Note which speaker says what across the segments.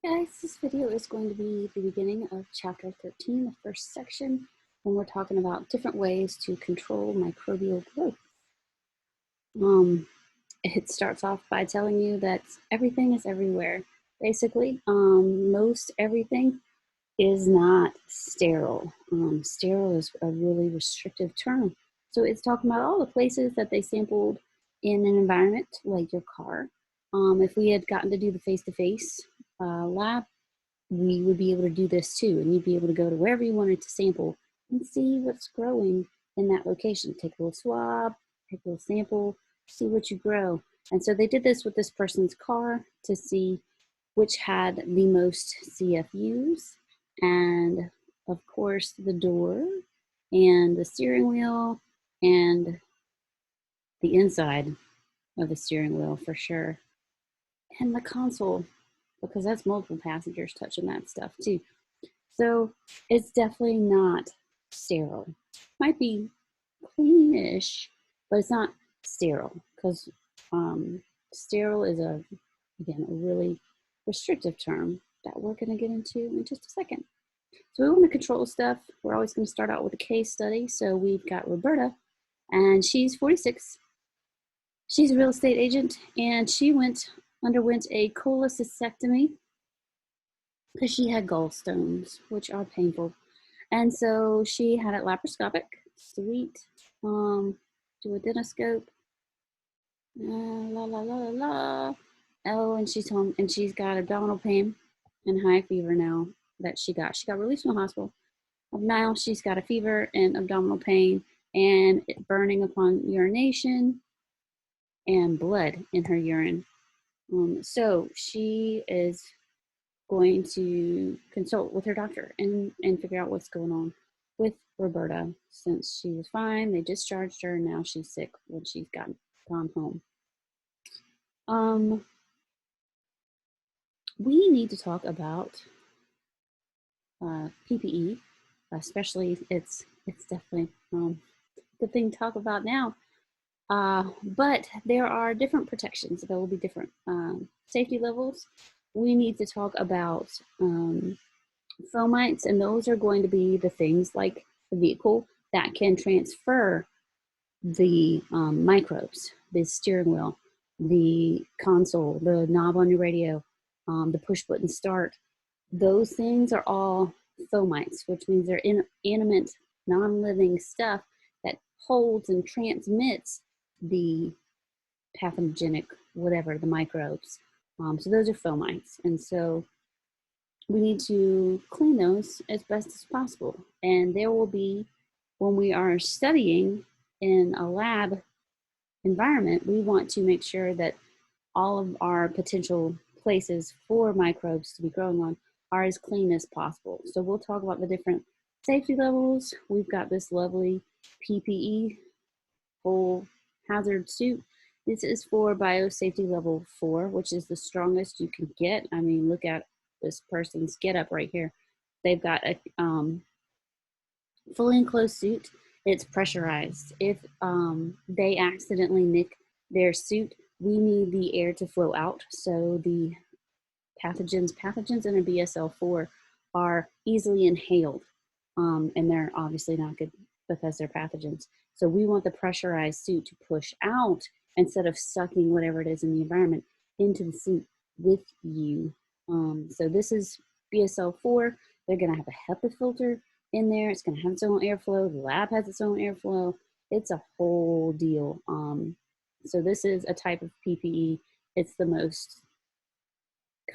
Speaker 1: Guys, this video is going to be the beginning of chapter 13, the first section, when we're talking about different ways to control microbial growth. It starts off by telling you that everything is everywhere. Basically, most everything is not sterile. Sterile is a really restrictive term. So it's talking about all the places that they sampled in an environment like your car. If we had gotten to do the face-to-face lab, we would be able to do this too, and you'd be able to go to wherever you wanted to sample and see what's growing in that location. Take a little swab, take a little sample, see what you grow. And so they did this with this person's car to see which had the most CFUs, and of course the door and the steering wheel and the inside of the steering wheel for sure, and the console, because that's multiple passengers touching that stuff too. So it's definitely not sterile. Might be cleanish, but it's not sterile, because sterile is again a really restrictive term that we're going to get into in just a second. So we want to control stuff. We're always going to start out with a case study. So we've got Roberta, and she's 46. She's a real estate agent, and she underwent a cholecystectomy because she had gallstones, which are painful. And so she had it laparoscopic, sweet, do a duodenoscope, Oh, and she's home, and she's got abdominal pain and high fever now that she got. She got released from the hospital. Now she's got a fever and abdominal pain and burning upon urination and blood in her urine. So she is going to consult with her doctor and figure out what's going on with Roberta. Since she was fine, they discharged her, and now she's sick when she's gone home. We need to talk about PPE, especially it's definitely a good thing to talk about now. But there are different protections. There will be different safety levels. We need to talk about fomites, and those are going to be the things like the vehicle that can transfer the microbes, the steering wheel, the console, the knob on your radio, the push button start. Those things are all fomites, which means they're inanimate, non-living stuff that holds and transmits the pathogenic, whatever, the microbes. So those are fomites. And so we need to clean those as best as possible. And there will be, when we are studying in a lab environment, we want to make sure that all of our potential places for microbes to be growing on are as clean as possible. So we'll talk about the different safety levels. We've got this lovely PPE, whole hazard suit. This is for biosafety level 4, which is the strongest you can get. I mean, look at this person's get up right here. They've got a fully enclosed suit. It's pressurized. If they accidentally nick their suit, we need the air to flow out. So the pathogens in a BSL-4 are easily inhaled, and they're obviously not good because they're pathogens. So we want the pressurized suit to push out instead of sucking whatever it is in the environment into the suit with you. So this is BSL-4. They're going to have a HEPA filter in there. It's going to have its own airflow. The lab has its own airflow. It's a whole deal. So this is a type of PPE. It's the most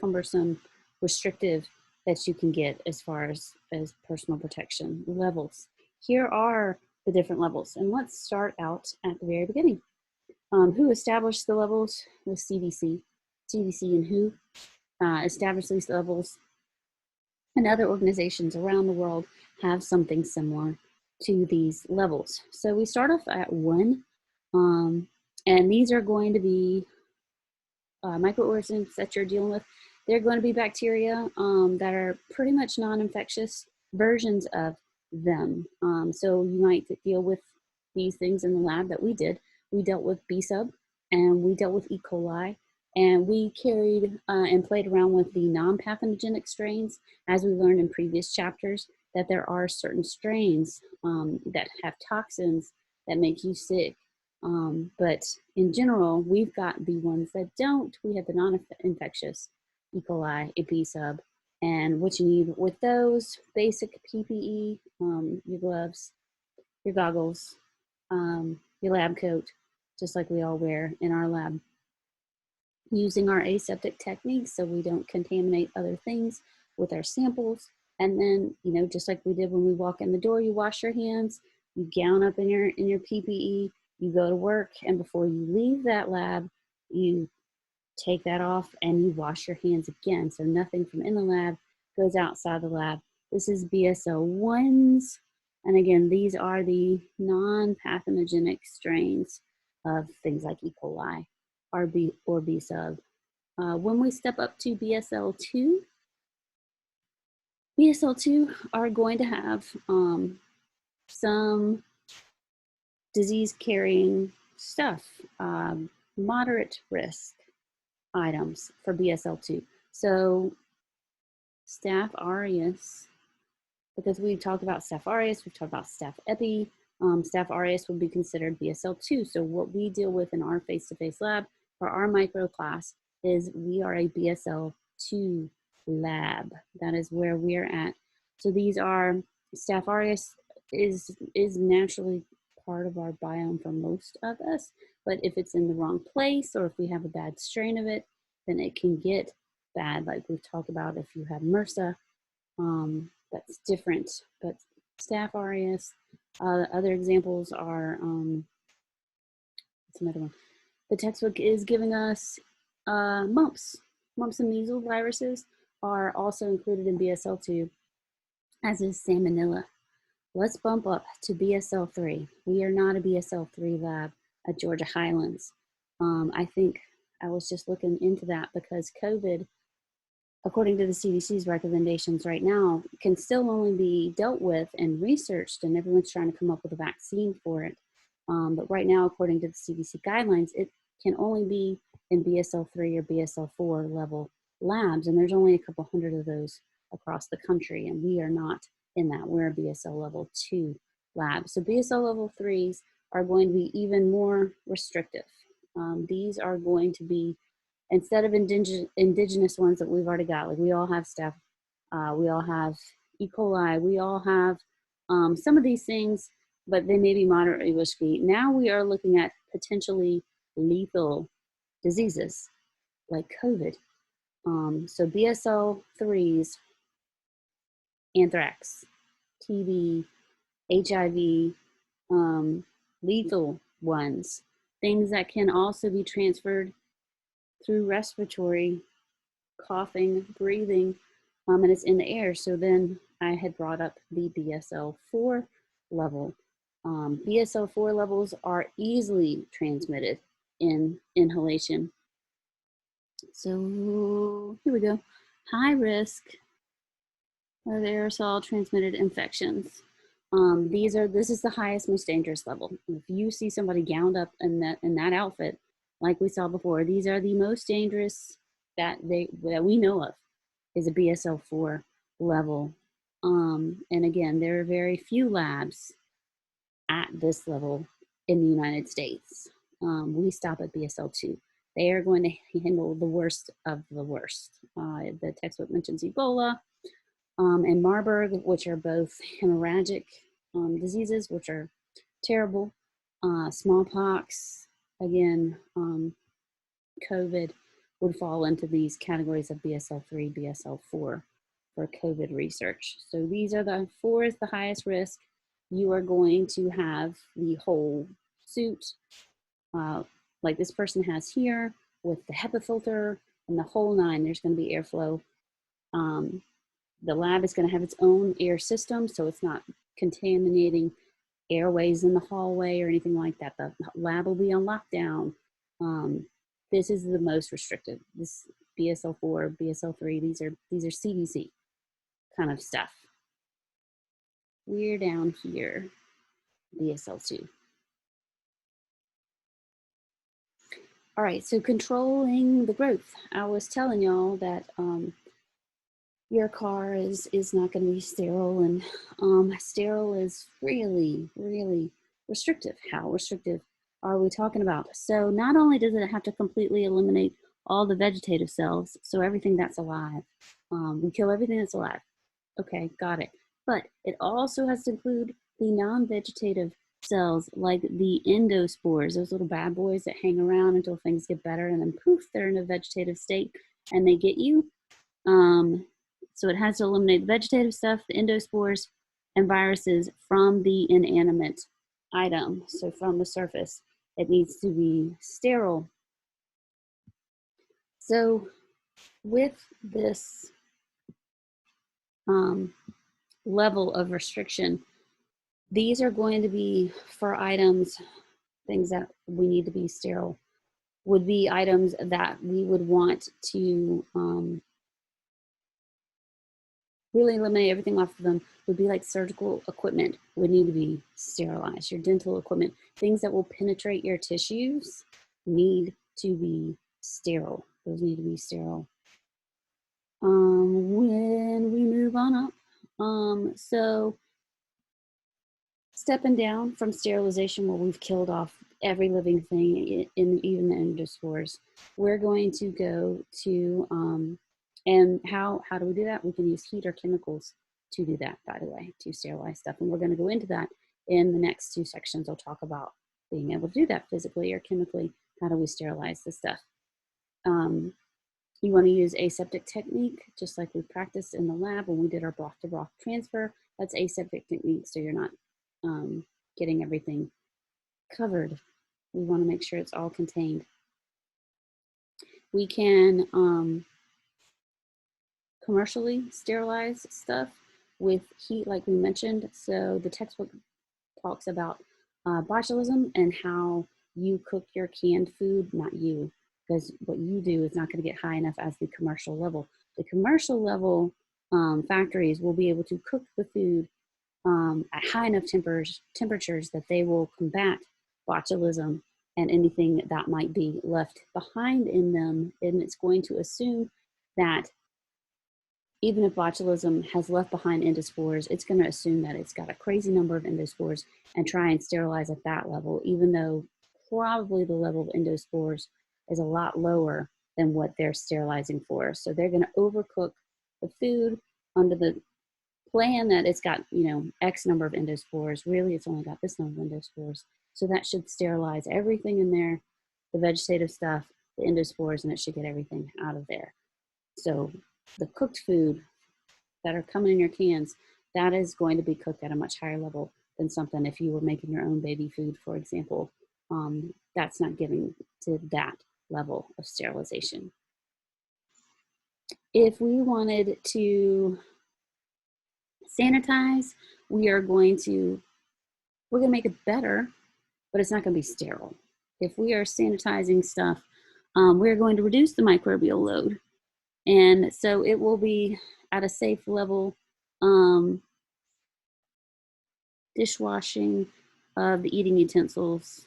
Speaker 1: cumbersome, restrictive that you can get as far as personal protection levels. Here are the different levels, and let's start out at the very beginning. Who established the levels was CDC. CDC and WHO established these levels, and other organizations around the world have something similar to these levels. So we start off at 1, and these are going to be microorganisms that you're dealing with. They're going to be bacteria that are pretty much non-infectious versions of them. So you might deal with these things in the lab that we did. We dealt with B sub, and we dealt with E. coli. And we carried and played around with the non-pathogenic strains, as we learned in previous chapters, that there are certain strains that have toxins that make you sick. But in general, we've got the ones that don't. We have the non-infectious, E. coli, a B sub, and what you need with those: basic PPE, your gloves, your goggles, your lab coat, just like we all wear in our lab. Using our aseptic techniques so we don't contaminate other things with our samples. And then, you know, just like we did when we walk in the door, you wash your hands, you gown up in your PPE, you go to work, and before you leave that lab, you take that off and you wash your hands again. So nothing from in the lab goes outside the lab. This is BSL-1s. And again, these are the non-pathogenic strains of things like E. coli or B sub. When we step up to BSL-2, BSL-2 are going to have some disease-carrying stuff, moderate risk items for BSL-2. So Staph aureus, because we talked about Staph aureus, we've talked about Staph epi. Staph aureus would be considered BSL-2. So what we deal with in our face-to-face lab for our micro class is we are a BSL-2 lab. That is where we're at. So these are, Staph aureus is naturally part of our biome for most of us, but if it's in the wrong place or if we have a bad strain of it, then it can get bad. Like we've talked about, if you have MRSA, that's different. But Staph aureus, other examples are, what's another one? The textbook is giving us mumps. Mumps and measles viruses are also included in BSL-2, as is salmonella. Let's bump up to BSL-3. We are not a BSL-3 lab at Georgia Highlands. I think I was just looking into that because COVID, according to the CDC's recommendations right now, can still only be dealt with and researched, and everyone's trying to come up with a vaccine for it. But right now, according to the CDC guidelines, it can only be in BSL-3 or BSL-4 level labs, and there's only a couple hundred of those across the country, and we are not in that. We're a BSL level 2 lab. So BSL level 3s are going to be even more restrictive. These are going to be, instead of indigenous ones that we've already got, like we all have Staph, we all have E. coli, we all have some of these things, but they may be moderately risky. Now we are looking at potentially lethal diseases like COVID. So BSL-3s, anthrax, TB, HIV, lethal ones, things that can also be transferred through respiratory, coughing, breathing, and it's in the air. So then I had brought up the BSL-4 level. BSL-4 levels are easily transmitted in inhalation. So here we go. High risk of aerosol transmitted infections. This is the highest, most dangerous level. If you see somebody gowned up in that outfit, like we saw before, these are the most dangerous that we know of, is a BSL-4 level. And again, there are very few labs at this level in the United States. We stop at BSL-2. They are going to handle the worst of the worst. The textbook mentions Ebola and Marburg, which are both hemorrhagic diseases, which are terrible. Smallpox, again, COVID would fall into these categories of BSL-3, BSL-4 for COVID research. So these are the 4 is the highest risk. You are going to have the whole suit, like this person has here, with the HEPA filter and the whole 9. There's going to be airflow. The lab is going to have its own air system, so it's not contaminating airways in the hallway or anything like that. The lab will be on lockdown. This is the most restricted. This BSL-4, BSL-3, these are CDC kind of stuff. We're down here, BSL-2. All right, so controlling the growth. I was telling y'all that your car is not going to be sterile, and sterile is really, really restrictive. How restrictive are we talking about? So not only does it have to completely eliminate all the vegetative cells, so everything that's alive, we kill everything that's alive. Okay, got it. But it also has to include the non-vegetative cells like the endospores, those little bad boys that hang around until things get better, and then poof, they're in a vegetative state and they get you. So it has to eliminate the vegetative stuff, the endospores, and viruses from the inanimate item. So from the surface, it needs to be sterile. So with this level of restriction, these are going to be for items, things that we need to be sterile, would be items that we would want to really eliminate everything off of them. Would be like surgical equipment would need to be sterilized. Your dental equipment, things that will penetrate your tissues need to be sterile. Those need to be sterile. When we move on up, so stepping down from sterilization where we've killed off every living thing, in even the endospores, we're going to go to, and how do we do that? We can use heat or chemicals to do that, by the way, to sterilize stuff. And we're going to go into that in the next two sections. I'll talk about being able to do that physically or chemically. How do we sterilize this stuff? You want to use aseptic technique, just like we practiced in the lab when we did our broth to broth transfer. That's aseptic technique, so you're not getting everything covered. We want to make sure it's all contained. We can commercially sterilize stuff with heat, like we mentioned. So the textbook talks about botulism and how you cook your canned food, not you, because what you do is not going to get high enough as the commercial level. The commercial level factories will be able to cook the food at high enough temperatures that they will combat botulism and anything that might be left behind in them. And it's going to assume that even if botulism has left behind endospores, it's going to assume that it's got a crazy number of endospores and try and sterilize at that level, even though probably the level of endospores is a lot lower than what they're sterilizing for. So they're going to overcook the food under the plan that it's got, X number of endospores. Really, it's only got this number of endospores. So that should sterilize everything in there, the vegetative stuff, the endospores, and it should get everything out of there. So the cooked food that are coming in your cans, that is going to be cooked at a much higher level than something if you were making your own baby food, for example. That's not getting to that level of sterilization. If we wanted to sanitize, we're going to make it better, but it's not going to be sterile. If we are sanitizing stuff, we're going to reduce the microbial load. And so it will be at a safe level. Dishwashing of the eating utensils,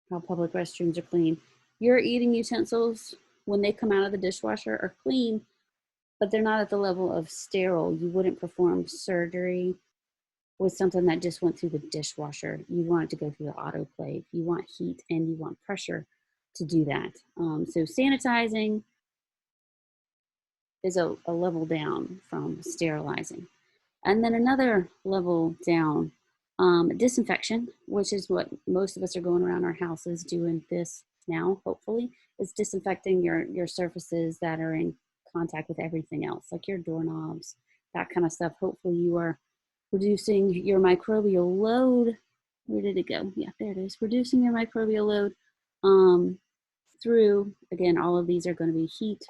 Speaker 1: how public restrooms are clean. Your eating utensils, when they come out of the dishwasher, are clean, but they're not at the level of sterile. You wouldn't perform surgery with something that just went through the dishwasher. You want it to go through the autoclave. You want heat and you want pressure to do that. So sanitizing is a level down from sterilizing. And then another level down, disinfection, which is what most of us are going around our houses doing this now, hopefully, is disinfecting your surfaces that are in contact with everything else, like your doorknobs, that kind of stuff. Hopefully you are reducing your microbial load. Where did it go? Yeah, there it is. Reducing your microbial load through, again, all of these are going to be heat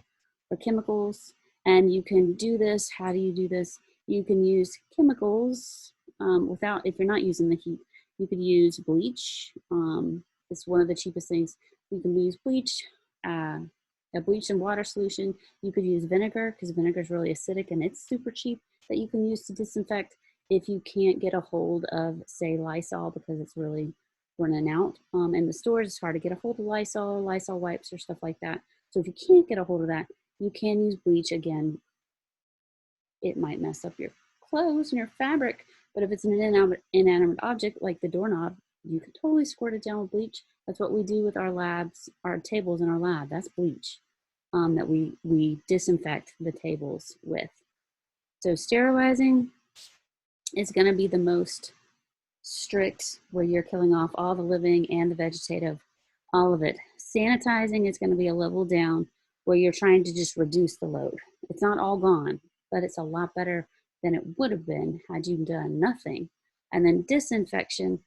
Speaker 1: or chemicals. And you can do this. How do you do this? You can use chemicals if you're not using the heat. You could use bleach. It's one of the cheapest things. You can use bleach, a bleach and water solution. You could use vinegar because vinegar is really acidic and it's super cheap that you can use to disinfect if you can't get a hold of, say, Lysol because it's really running out. In the stores, it's hard to get a hold of Lysol wipes or stuff like that. So if you can't get a hold of that, you can use bleach. Again, it might mess up your clothes and your fabric, but if it's an inanimate object like the doorknob, you can totally squirt it down with bleach. That's what we do with our labs, our tables in our lab. That's bleach that we disinfect the tables with. So sterilizing is going to be the most strict, where you're killing off all the living and the vegetative, all of it. Sanitizing is going to be a level down, where you're trying to just reduce the load. It's not all gone, but it's a lot better than it would have been had you done nothing. And then disinfection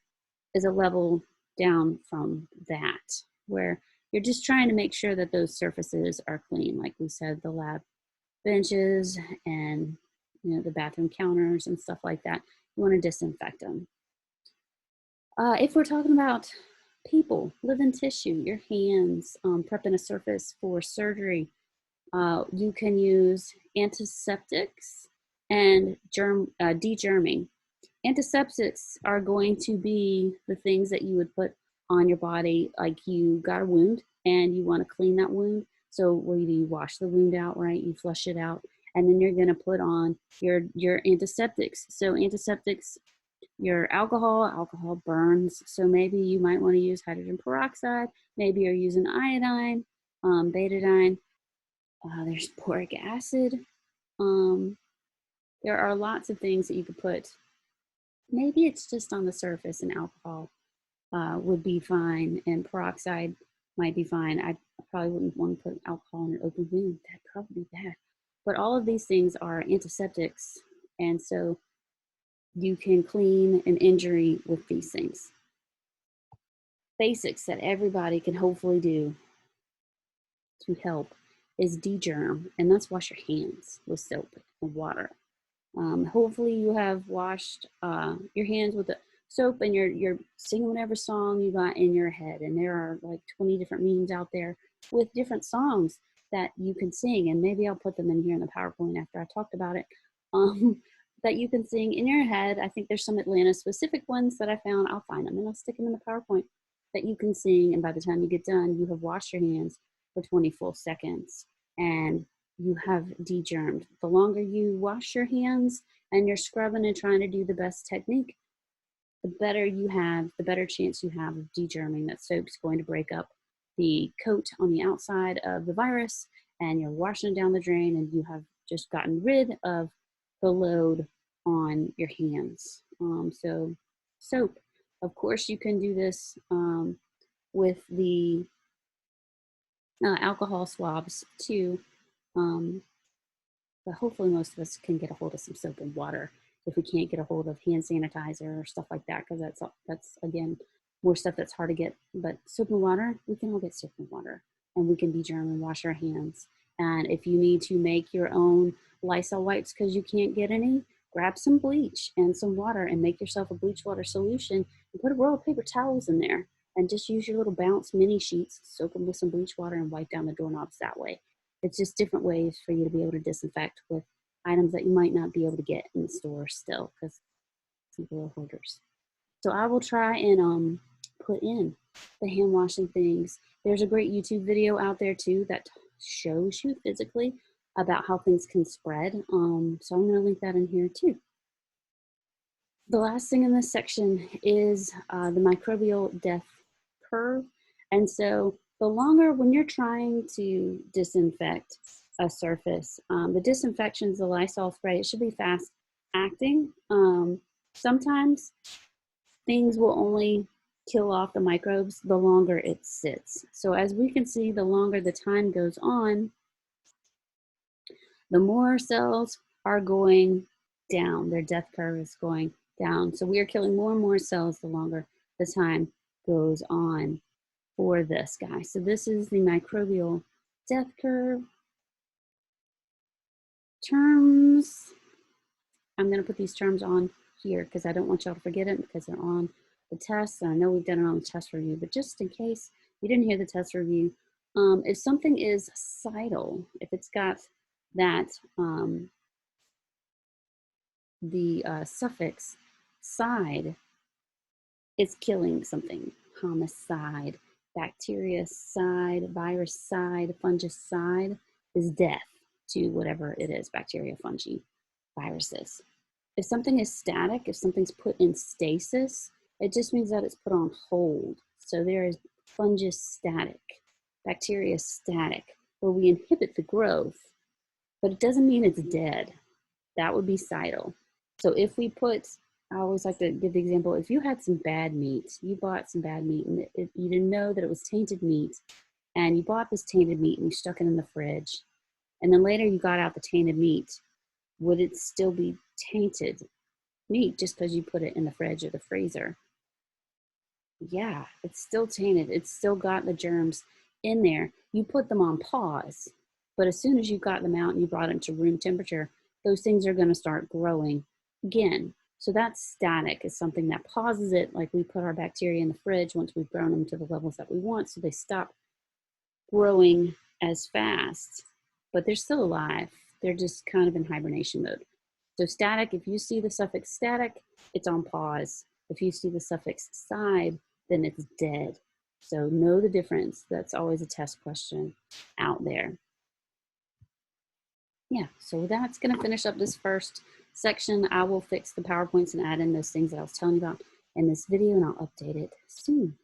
Speaker 1: is a level down from that, where you're just trying to make sure that those surfaces are clean. Like we said, the lab benches and the bathroom counters and stuff like that. You want to disinfect them. If we're talking about people, living tissue, your hands, prepping a surface for surgery, you can use antiseptics and degerming. Antiseptics are going to be the things that you would put on your body, like you got a wound and you want to clean that wound. So what do? You wash the wound out, right? You flush it out, and then you're going to put on your antiseptics. So antiseptics, your alcohol burns. So maybe you might want to use hydrogen peroxide. Maybe you're using iodine, betadine. There's boric acid. There are lots of things that you could put. Maybe it's just on the surface, and alcohol would be fine, and peroxide might be fine. I probably wouldn't want to put alcohol in an open wound. That'd probably be bad. But all of these things are antiseptics, and so you can clean an injury with these things. Basics that everybody can hopefully do to help is degerm, and that's wash your hands with soap and water. Hopefully you have washed your hands with the soap, and you're singing whatever song you got in your head. And there are like 20 different memes out there with different songs that you can sing, and maybe I'll put them in here in the PowerPoint after I talked about it, that you can sing in your head. I think there's some Atlanta specific ones that I found. I'll find them and I'll stick them in the PowerPoint that you can sing, and by the time you get done, you have washed your hands for 20 full seconds and you have degermed. The longer you wash your hands and you're scrubbing and trying to do the best technique, the better you have, the better chance you have of degerming. That soap's going to break up the coat on the outside of the virus, and you're washing it down the drain, and you have just gotten rid of the load on your hands. So soap, of course, you can do this with the alcohol swabs too. But hopefully most of us can get a hold of some soap and water if we can't get a hold of hand sanitizer or stuff like that, because that's again more stuff that's hard to get. But soap and water, we can all get soap and water, and we can degerm and wash our hands. And if you need to make your own Lysol wipes because you can't get any, grab some bleach and some water and make yourself a bleach water solution, and put a roll of paper towels in there, and just use your little bounce mini sheets, soak them with some bleach water, and wipe down the doorknobs that way. It's just different ways for you to be able to disinfect with items that you might not be able to get in the store still, because people are hoarders. So I will try and put in the hand washing things. There's a great YouTube video out there too that shows you physically about how things can spread. So I'm going to link that in here too. The last thing in this section is the microbial death curve. And so the longer, when you're trying to disinfect a surface, the disinfections, the Lysol spray, it should be fast acting. Sometimes things will only kill off the microbes the longer it sits. So as we can see, the longer the time goes on, the more cells are going down. Their death curve is going down. So we are killing more and more cells the longer the time goes on for this guy. So this is the microbial death curve. Terms, I'm going to put these terms on here because I don't want y'all to forget it, because they're on the test. And I know we've done it on the test review, but just in case you didn't hear the test review, if something is cidal, if it's got that the suffix side, it's killing something. homicide. Bactericide, viruscide, fungicide is death to whatever it is, bacteria, fungi, viruses. If something is static, if something's put in stasis, it just means that it's put on hold. So there is fungus static, bacteria static, where we inhibit the growth, but it doesn't mean it's dead. That would be cidal. So if we put, I always like to give the example, if you had some bad meat, you bought some bad meat and you didn't know that it was tainted meat, and you bought this tainted meat and you stuck it in the fridge, and then later you got out the tainted meat, would it still be tainted meat just because you put it in the fridge or the freezer? Yeah, it's still tainted. It's still got the germs in there. You put them on pause, but as soon as you got them out and you brought them to room temperature, those things are going to start growing again. So that's static, is something that pauses it, like we put our bacteria in the fridge once we've grown them to the levels that we want, so they stop growing as fast, but they're still alive. They're just kind of in hibernation mode. So static, if you see the suffix static, it's on pause. If you see the suffix side, then it's dead. So know the difference. That's always a test question out there. Yeah, so that's going to finish up this first section. I will fix the PowerPoints and add in those things that I was telling you about in this video, and I'll update it soon.